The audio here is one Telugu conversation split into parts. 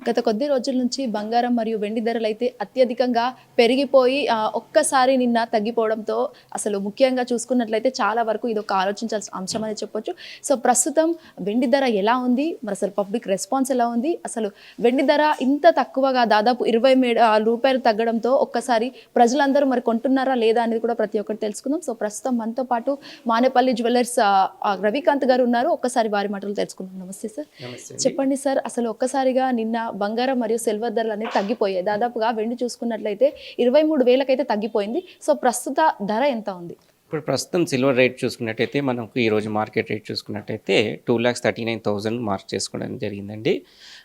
గత కొద్ది రోజుల నుంచి బంగారం మరియు వెండి ధరలైతే అత్యధికంగా పెరిగిపోయి ఒక్కసారి నిన్న తగ్గిపోవడంతో అసలు ముఖ్యంగా చూసుకున్నట్లయితే చాలా వరకు ఇది ఒక ఆలోచించాల్సిన అంశం అని చెప్పొచ్చు. సో ప్రస్తుతం వెండి ధర ఎలా ఉంది, మరి అసలు పబ్లిక్ రెస్పాన్స్ ఎలా ఉంది, అసలు వెండి ధర ఇంత తక్కువగా దాదాపు 27 రూపాయలు తగ్గడంతో ఒక్కసారి ప్రజలందరూ మరి కొంటున్నారా లేదా అనేది కూడా ప్రతి ఒక్కటి తెలుసుకుందాం. సో ప్రస్తుతం మనతో పాటు మానేపల్లి జ్యువెలర్స్ రవికాంత్ గారు ఉన్నారు. ఒక్కసారి వారి మాటలు తెలుసుకుందాం. నమస్తే సార్. చెప్పండి సార్, అసలు ఒక్కసారిగా నిన్న బంగారం మరియు సిల్వర్ ధరలు అనేవి తగ్గిపోయాయి. దాదాపుగా వెండి చూసుకున్నట్లయితే 23,000కైతే తగ్గిపోయింది. సో ప్రస్తుత ధర ఎంత ఉంది? ఇప్పుడు ప్రస్తుతం సిల్వర్ రేట్ చూసుకున్నట్టయితే మనకు ఈరోజు మార్కెట్ రేట్ చూసుకున్నట్టయితే 2,39,000 మార్క్ చేసుకోవడం జరిగిందండి.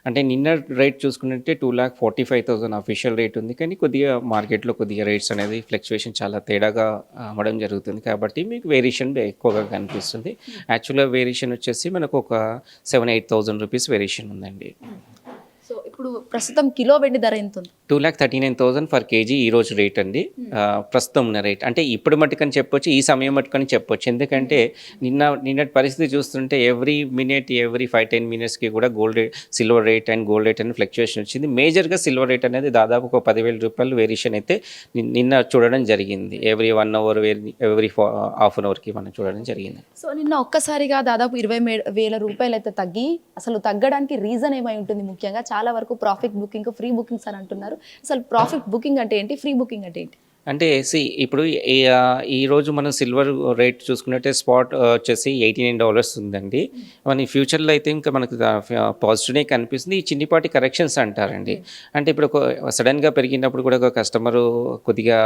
అంటే నిన్న రేట్ చూసుకున్నట్టే 2,45,000 అఫీషియల్ రేట్ ఉంది. కానీ కొద్దిగా మార్కెట్లో కొద్దిగా రేట్స్ అనేది ఫ్లక్చువేషన్ చాలా తేడాగా అమ్మడం జరుగుతుంది. కాబట్టి మీకు వేరియేషన్ ఎక్కువగా కనిపిస్తుంది. యాక్చువల్గా వేరియేషన్ వచ్చేసి మనకు ఒక 7,000-8,000 రూపీస్ వేరియేషన్ ఉందండి. సో ఇప్పుడు ప్రస్తుతం కిలో వెండి ధర ఎంత ఉంది? 2,39,000 ఫర్ కేజీ ఈరోజు రేట్ అండి. ప్రస్తుతం ఉన్న రేట్ అంటే ఇప్పుడు మట్టుకని చెప్పొచ్చు, ఈ సమయం మట్టుకని చెప్పొచ్చు. ఎందుకంటే నిన్నటి పరిస్థితి చూస్తుంటే ఎవ్రీ మినిట్, ఎవ్రీ 5-10 మినిట్స్కి కూడా gold rate, silver rate and gold rate అని ఫ్లక్చుయేషన్ వచ్చింది. మేజర్గా సిల్వర్ రేట్ అనేది దాదాపు ఒక 10,000 రూపాయలు వేరియేషన్ అయితే నిన్న చూడడం జరిగింది. Every 1 hour, every half an అవర్కి మనం చూడడం జరిగింది. సో నిన్న ఒక్కసారిగా దాదాపు 20,000 రూపాయలు అయితే తగ్గి, అసలు తగ్గడానికి రీజన్ ఏమై ఉంటుంది? ముఖ్యంగా చాలా వరకు ప్రాఫిట్ బుకింగ్, ఫ్రీ బుకింగ్స్ అని అంటున్నారు. అసలు ప్రాఫిట్ బుకింగ్ అంటే ఏంటి, ఫ్రీ బుకింగ్ అంటే ఏంటి? అంటే ఇప్పుడు ఈరోజు మనం సిల్వర్ రేట్ చూసుకున్నట్టే స్పాట్ వచ్చేసి $89 ఉందండి. మన ఫ్యూచర్లో అయితే ఇంకా మనకు పాజిటివ్నే కనిపిస్తుంది. ఈ చిన్నిపాటి కరెక్షన్స్ అంటారండి. అంటే ఇప్పుడు సడన్గా పెరిగినప్పుడు కూడా ఒక కస్టమరు కొద్దిగా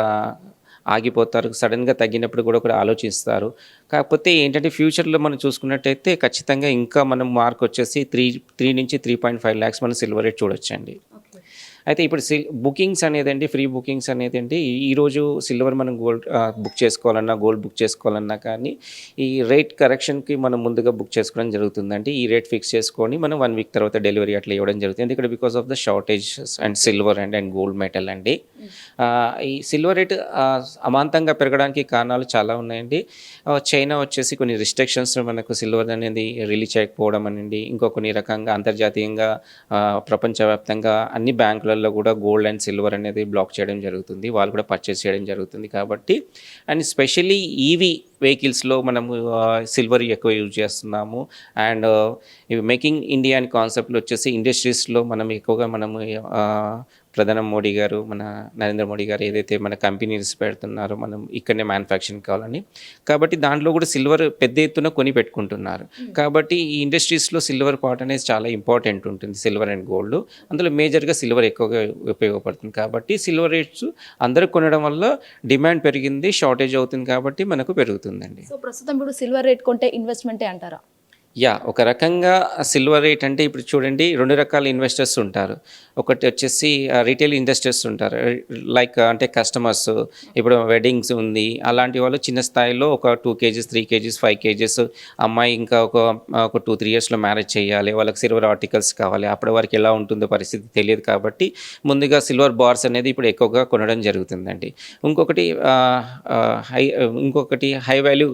ఆగిపోతారు, సడన్గా తగ్గినప్పుడు కూడా ఆలోచిస్తారు. కాకపోతే ఏంటంటే ఫ్యూచర్లో మనం చూసుకున్నట్టయితే ఖచ్చితంగా ఇంకా మనం మార్క్ వచ్చేసి 3 నుంచి 3.5 lakhs మనం సిల్వర్ రేట్ చూడొచ్చండి. అయితే ఇప్పుడు బుకింగ్స్ అనేదండి, ఫ్రీ బుకింగ్స్ అనేదండి, ఈరోజు సిల్వర్ మనం గోల్డ్ బుక్ చేసుకోవాలన్నా, గోల్డ్ బుక్ చేసుకోవాలన్నా కానీ ఈ రేట్ కరెక్షన్కి మనం ముందుగా బుక్ చేసుకోవడం జరుగుతుందండి. ఈ రేట్ ఫిక్స్ చేసుకొని మనం 1 వీక్ తర్వాత డెలివరీ అట్లా ఇవ్వడం జరుగుతుంది. ఎందుకంటే because of the shortage and silver and gold metal అండి. ఈ సిల్వర్ రేట్ అమాంతంగా పెరగడానికి కారణాలు చాలా ఉన్నాయండి. చైనా వచ్చేసి కొన్ని రిస్ట్రిక్షన్స్ మనకు సిల్వర్ అనేది రిలీజ్ చేయకపోవడం అనండి, ఇంకో కొన్ని రకంగా అంతర్జాతీయంగా ప్రపంచవ్యాప్తంగా అన్ని బ్యాంకులలో కూడా గోల్డ్ అండ్ సిల్వర్ అనేది బ్లాక్ చేయడం జరుగుతుంది. వాళ్ళు కూడా పర్చేస్ చేయడం జరుగుతుంది. కాబట్టి అండ్ స్పెషల్లీ ఈవీ వెహికల్స్లో మనము సిల్వర్ ఎక్కువ యూజ్ చేస్తున్నాము. అండ్ మేకింగ్ ఇండియా అనే కాన్సెప్ట్లో వచ్చేసి ఇండస్ట్రీస్లో మనం ఎక్కువగా మనము ప్రధాని మోడీ గారు, మన నరేంద్ర మోడీ గారు ఏదైతే మన కంపెనీస్ పెడుతున్నారో మనం ఇక్కడనే మ్యానుఫ్యాక్చరింగ్ కావాలని, కాబట్టి దాంట్లో కూడా సిల్వర్ పెద్ద ఎత్తున కొని పెట్టుకుంటున్నారు. కాబట్టి ఈ ఇండస్ట్రీస్లో సిల్వర్ పార్ట్ అనేది చాలా ఇంపార్టెంట్ ఉంటుంది, సిల్వర్ అండ్ గోల్డ్. అందులో మేజర్గా సిల్వర్ ఎక్కువగా ఉపయోగపడుతుంది. కాబట్టి సిల్వర్ రేట్స్ అందరూ కొనడం వల్ల డిమాండ్ పెరిగింది, షార్టేజ్ అవుతుంది కాబట్టి మనకు పెరుగుతుందండి. సో ప్రస్తుతం ఇప్పుడు సిల్వర్ రేట్ కొంటే ఇన్వెస్ట్మెంటే అంటారా? ఒక రకంగా సిల్వర్ రేట్ అంటే ఇప్పుడు చూడండి, 2 రకాల ఇన్వెస్టర్స్ ఉంటారు. ఒకటి వచ్చేసి రీటైల్ ఇన్వెస్టర్స్ ఉంటారు, లైక్ అంటే కస్టమర్స్. ఇప్పుడు వెడ్డింగ్స్ ఉంది, అలాంటి వాళ్ళు చిన్న స్థాయిలో ఒక 2 kgs, 3 kgs, 5 kgs అమ్మాయి ఇంకా ఒక 2-3 yearsలో మ్యారేజ్ చేయాలి, వాళ్ళకి సిల్వర్ ఆర్టికల్స్ కావాలి. అప్పటి వరకు ఎలా ఉంటుందో పరిస్థితి తెలియదు కాబట్టి ముందుగా సిల్వర్ బార్స్ అనేది ఇప్పుడు ఎక్కువగా కొనడం జరుగుతుందండి. ఇంకొకటి హై వాల్యూ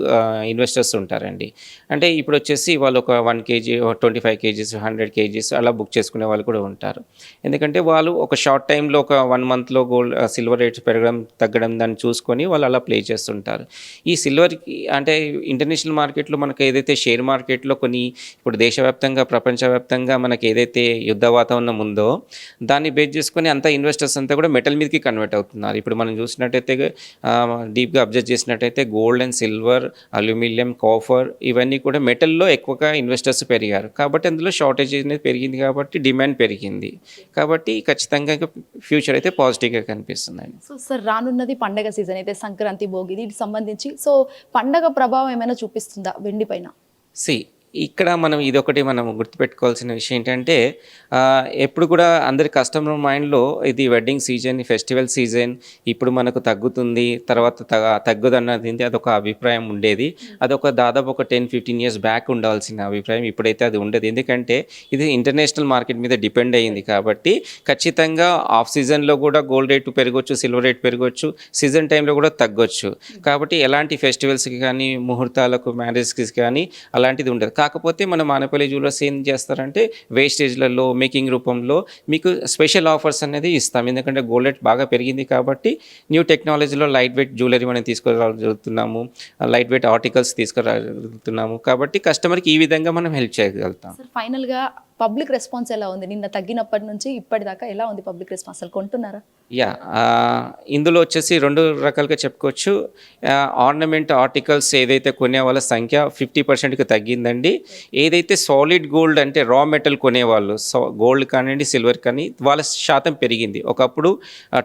ఇన్వెస్టర్స్ ఉంటారండి. అంటే ఇప్పుడు వచ్చేసి వాళ్ళు ఒక 1 kg, 25 kgs, 100 kgs అలా బుక్ చేసుకునే వాళ్ళు కూడా ఉంటారు. ఎందుకంటే వాళ్ళు ఒక షార్ట్ టైంలో ఒక 1 monthలో గోల్డ్ సిల్వర్ రేట్స్ పెరగడం తగ్గడం దాన్ని చూసుకొని వాళ్ళు అలా ప్లే చేస్తుంటారు. ఈ సిల్వర్కి అంటే ఇంటర్నేషనల్ మార్కెట్లో మనకు ఏదైతే షేర్ మార్కెట్లో కొన్ని ఇప్పుడు దేశవ్యాప్తంగా, ప్రపంచవ్యాప్తంగా మనకి ఏదైతే యుద్ధ వాతావరణం ఉందో దాన్ని బేస్ చేసుకొని అంతా ఇన్వెస్టర్స్ అంతా కూడా మెటల్ మీదకి కన్వర్ట్ అవుతున్నారు. ఇప్పుడు మనం చూసినట్టయితే డీప్గా అబ్జర్వ్ చేసినట్టయితే gold and silver, aluminium, copper ఇవన్నీ కూడా మెటల్లో ఎక్కువగా ఇన్వెస్టర్స్ పెరిగారు. కాబట్టి అందులో షార్టేజ్ అనేది పెరిగింది కాబట్టి డిమాండ్ పెరిగింది. కాబట్టి ఖచ్చితంగా ఫ్యూచర్ అయితే పాజిటివ్గా కనిపిస్తుందండి. సో సార్, రానున్నది పండగ సీజన్ అయితే సంక్రాంతి, భోగి, దీనికి సంబంధించి సో పండగ ప్రభావం ఏమైనా చూపిస్తుందా వెండి పైన? ఇక్కడ మనం ఇదొకటి మనం గుర్తుపెట్టుకోవాల్సిన విషయం ఏంటంటే ఎప్పుడు కూడా అందరి కస్టమర్ మైండ్లో ఇది వెడ్డింగ్ సీజన్, ఫెస్టివల్ సీజన్, ఇప్పుడు మనకు తగ్గుతుంది, తర్వాత తగ్గదన్నది అదొక అభిప్రాయం ఉండేది. అదొక దాదాపు ఒక 10-15 years బ్యాక్ ఉండాల్సిన అభిప్రాయం. ఇప్పుడైతే అది ఉండదు. ఎందుకంటే ఇది ఇంటర్నేషనల్ మార్కెట్ మీద డిపెండ్ అయ్యింది. కాబట్టి ఖచ్చితంగా ఆఫ్ సీజన్లో కూడా గోల్డ్ రేటు పెరగవచ్చు, సిల్వర్ రేట్ పెరగవచ్చు, సీజన్ టైంలో కూడా తగ్గొచ్చు. కాబట్టి ఎలాంటి ఫెస్టివల్స్కి కానీ, ముహూర్తాలకు, మ్యారేజ్కి కానీ అలాంటిది ఉండదు. కాకపోతే మన మానపల్లి జ్యువెలర్స్ ఏం చేస్తారంటే వేస్టేజ్లలో మేకింగ్ రూపంలో మీకు స్పెషల్ ఆఫర్స్ అనేది ఇస్తాం. ఎందుకంటే గోల్డ్ రేట్ బాగా పెరిగింది కాబట్టి న్యూ టెక్నాలజీలో లైట్ వెయిట్ జ్యువెలరీ మనం తీసుకురాగలుగుతున్నాము, లైట్ వెయిట్ ఆర్టికల్స్ తీసుకురాగలుగుతున్నాము. కాబట్టి కస్టమర్కి ఈ విధంగా మనం హెల్ప్ చేయగలుగుతాం. సార్ ఫైనల్గా పబ్లిక్ రెస్పాన్స్ ఎలా ఉంది? నిన్న తగ్గినప్పటి నుంచి ఇప్పటిదాకా ఎలా ఉంది పబ్లిక్ రెస్పాన్స్? అసలు కొంటున్నారా? యా, ఇందులో వచ్చేసి 2 రకాలుగా చెప్పుకోవచ్చు. ఆర్నమెంట్ ఆర్టికల్స్ ఏదైతే కొనే వాళ్ళ సంఖ్య 50%కి తగ్గిందండి. ఏదైతే సాలిడ్ గోల్డ్ అంటే రా మెటల్ కొనేవాళ్ళు, గోల్డ్ కానివ్వండి సిల్వర్ కానీ, వాళ్ళ శాతం పెరిగింది. ఒకప్పుడు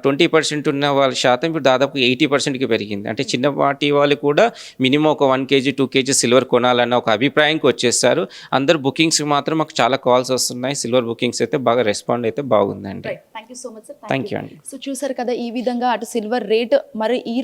20% ఉన్న వాళ్ళ శాతం ఇప్పుడు దాదాపు 80%కి పెరిగింది. అంటే చిన్నపాటి వాళ్ళు కూడా మినిమం ఒక 1 kg 2 kg సిల్వర్ కొనాలన్న ఒక అభిప్రాయంకి వచ్చేసారు. అందరు బుకింగ్స్ మాత్రం మాకు చాలా కాల్స్ వస్తున్నాయి. సిల్వర్ బుకింగ్స్ అయితే బాగా రెస్పాండ్ అయితే బాగుందండి. Thank you so much sir. Thank you అండి. సో చూసారు కదా, ఈ విధంగా అటు సిల్వర్ రేట్ మరి ఈ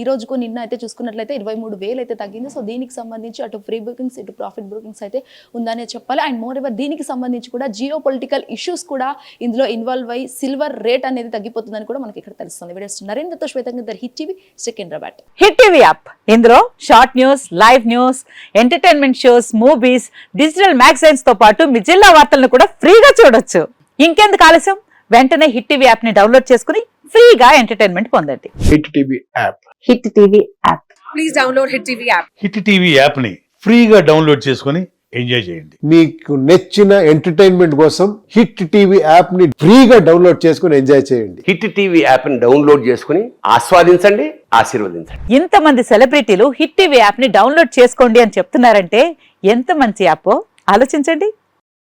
రోజుకు నిన్న అయితే చూసుకున్నట్లయితే 23,000 అయితే తగ్గింది. సో దీనికి సంబంధించి అటు ఫ్రీ బుకింగ్స్ ఇటు ప్రాఫిట్ బుకింగ్స్ అయితే ఉందనే చెప్పాలి. అండ్ మోర్ ఎవర్ దీనికి సంబంధించి కూడా జియో పొలిటికల్ ఇష్యూస్ కూడా ఇందులో ఇన్వాల్వ్ అయ్యి సిల్వర్ రేట్ అనేది తగ్గిపోతుందని కూడా మనకి ఇక్కడ తెలుస్తుంది. వీడియోస్ నరేంద్రతో శ్వేతంగా Hit TV Secunderabad. Hit TV app, ఇందులో short news, live news, entertainment shows, movies, digital magazines తో పాటు మీ జిల్లా వార్తలను కూడా ఫ్రీగా చూడొచ్చు. ఇంకెందుకు ఆలస్యం, వెంటనే హిట్ టీవీ యాప్ ని డౌన్లోడ్ చేసుకుని ఫ్రీగా ఎంటర్టైన్మెంట్ పొందండి. Hit TV app. Hit TV app. Please download hit TV app. Hit TV app ని ఫ్రీగా డౌన్లోడ్ చేసుకొని ఎంజాయ్ చేయండి. మీకు నచ్చిన ఎంటర్టైన్మెంట్ కోసం హిట్ టీవీ యాప్ ని ఫ్రీగా డౌన్లోడ్ చేసుకొని ఎంజాయ్ చేయండి. హిట్ టీవీ యాప్ ని డౌన్లోడ్ చేసుకుని ఆస్వాదించండి, ఆశీర్వదించండి. ఇంతమంది సెలబ్రిటీలు హిట్ టీవీ యాప్ ని డౌన్లోడ్ చేసుకోండి అని చెప్తున్నారంటే ఎంత మంచి యాప్ ఆలోచించండి.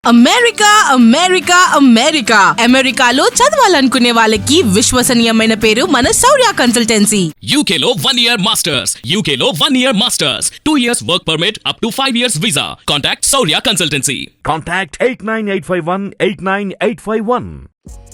అమెరికా అమెరికా అమెరికా అమెరికాలో చదవాలనుకునే వాళ్ళకి విశ్వసనీయమైన పేరు మన శౌర్య కన్సల్టెన్సీ. UK లో 1 year masters. UK లో 1 year masters. 2 years work permit up to 5 years visa. Contact Saurya Consultancy. Contact 89851 89851.